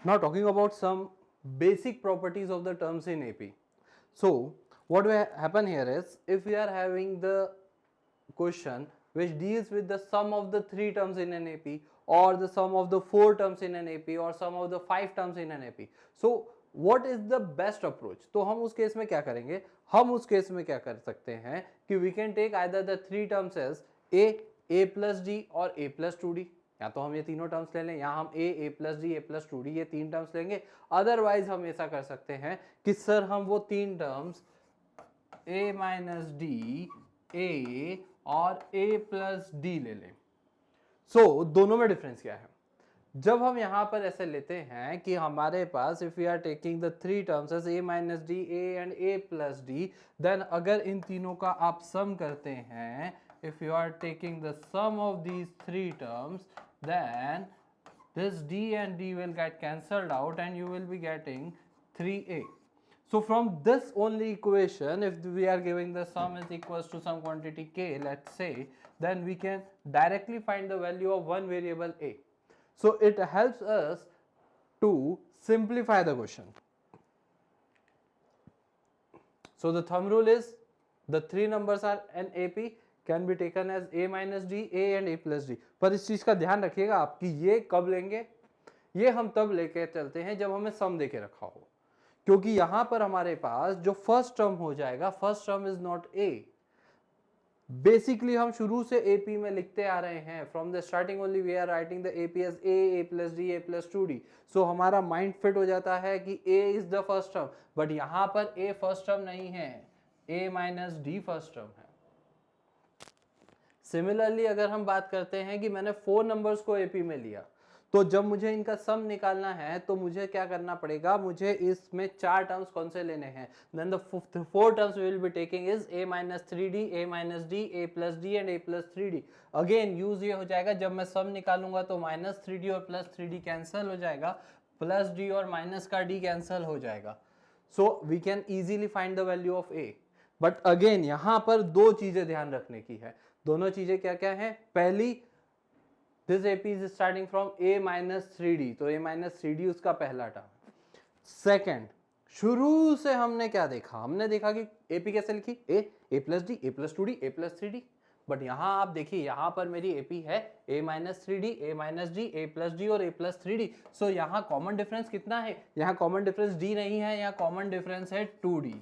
Now talking about some basic properties of the terms in AP. So what will happen here is, if we are having the question which deals with the sum of the 3 terms in an AP, or the sum of the 4 terms in an AP, or sum of the 5 terms in an AP, so what is the best approach? तो हम उस case में क्या करेंगे, हम उस case में क्या कर सकते हैं कि we can take either the 3 terms as a plus d और a plus 2d, या तो हम ये तीनों टर्म्स ले लें, या हम a plus d a plus 2d ये तीन टर्म्स लेंगे। अदरवाइज हम ऐसा कर सकते हैं कि सर हम वो तीन terms a minus d a और a plus d ले लें। सो दोनों में डिफरेंस क्या है? जब हम यहां पर ऐसे लेते हैं कि हमारे पास if we are taking the three terms as a minus d a and a plus d, then अगर इन तीनों का आप सम करते हैं, if you are taking the sum of these three terms, then this d and d will get cancelled out and you will be getting 3a. So from this only equation, if we are giving the sum is equals to some quantity k, let's say, then we can directly find the value of one variable a. So it helps us to simplify the question. So the thumb rule is, the three numbers are an AP, can be taken as a minus d, a and a plus d. पर इस चीज का ध्यान रखिएगा आप कि ये कब लेंगे, ये हम तब लेके चलते हैं जब हमें सम देके रखा हो, क्योंकि यहां पर हमारे पास जो फर्स्ट टर्म हो जाएगा, first term is not a. Basically हम शुरू से एपी में लिखते आ रहे हैं, from the starting only we are writing the AP as a plus d a plus 2d। So हमारा माइंड फिट हो जाता है कि a is the first term, but यहां पर ए फर्स्ट टर्म नहीं है, a minus d first term है। सिमिलरली अगर हम बात करते हैं कि मैंने 4 नंबर्स को एपी में लिया, तो जब मुझे इनका सम निकालना है तो मुझे क्या करना पड़ेगा, मुझे इसमें 4 टर्म्स कौन से लेने हैं, then the 4 terms we will be taking is a minus 3d, a minus d, a plus d and a plus 3d। Again use ये हो जाएगा, जब मैं सम निकालूंगा तो माइनस 3d और प्लस 3d कैंसिल हो जाएगा, प्लस d और माइनस का d कैंसिल हो जाएगा। So we can easily find the value of a। But again यहां पर दो चीजें ध्यान रखने की है, दोनों चीजें क्या क्या है, पहली, this AP is starting from a minus 3d, तो a minus 3d उसका पहला टर्म। सेकेंड, शुरू से हमने क्या देखा, हमने देखा कि AP कैसे लिखी, a plus d, a plus 2d, a plus 3d। But यहां आप देखिए, यहां पर मेरी AP है a minus 3d, a minus d, a plus d और a plus 3d। सो यहां कॉमन डिफरेंस कितना है, यहां कॉमन डिफरेंस d नहीं है, यहां कॉमन डिफरेंस है 2d।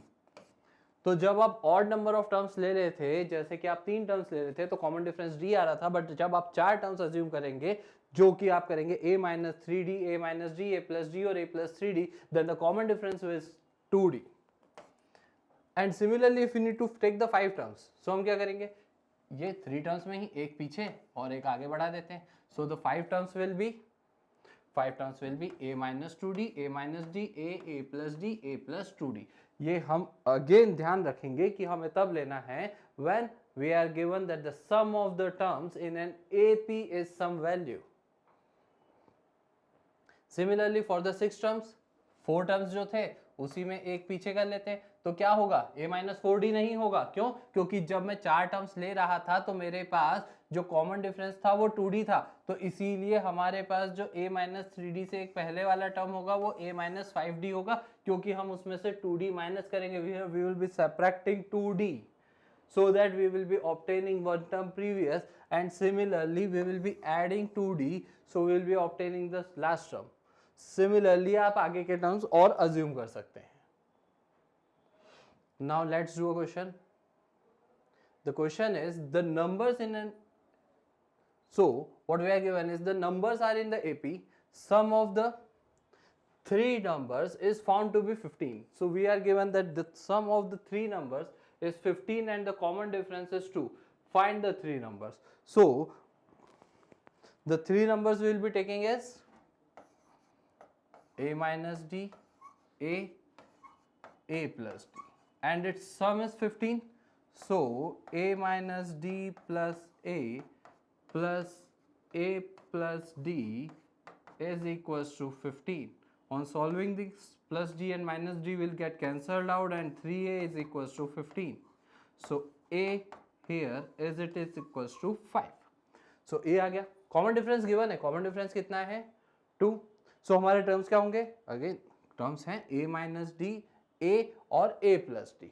तो जब आप ऑड नंबर ऑफ टर्म्स ले रहे थे, जैसे कि आप 3 टर्म्स ले रहे थे, तो कॉमन डिफरेंस d आ रहा था, बट जब आप 4 टर्म्स अज्यूम करेंगे, जो कि आप करेंगे a minus 3d, a minus d, a plus d और a plus 3d, then the common difference is 2d। and similarly if you need to take the 5 terms, so हम क्या करेंगे, ये 3 टर्म्स में ही एक पीछे और एक आगे बढ़ा देते हैं। so the 5 terms will be a minus 2d, a minus d, a plus d, a plus 2d। ये हम अगेन ध्यान रखेंगे कि हमें तब लेना है when we are given that the sum of the terms in an AP is some value। Similarly for the 6 terms, 4 terms जो थे उसी में एक पीछे कर लेते हैं, तो क्या होगा, a minus 4d नहीं होगा, क्यों, क्योंकि जब मैं 4 टर्म्स ले रहा था तो मेरे पास जो कॉमन डिफरेंस था वो 2d था, तो इसीलिए हमारे पास जो a minus 3d से एक पहले वाला टर्म होगा वो a minus 5d होगा, क्योंकि हम उसमें से 2d माइनस करेंगे, we will be subtracting 2d so that we will be obtaining one term previous, and similarly we will be adding 2d, so we will be obtaining the last term। Similarly आप आगे के terms और assume कर सकते हैं। Now let's do a question. The question is the numbers in an, so what we are given is the numbers are in the AP, sum of the 3 numbers is found to be 15। so we are given that the sum of the 3 numbers is 15 and the common difference is 2। find the 3 numbers। so the 3 numbers we will be taking as a minus d, a plus d, and its sum is 15। so a minus d plus a plus a plus d is equals to 15। on solving this, plus d and minus d will get cancelled out and 3a is equals to 15। so a here is it is equals to 5। so a आ गया, common difference given है, common difference कितना है 2। सो हमारे terms क्या होंगे? Again terms हैं a minus D, a और a plus D.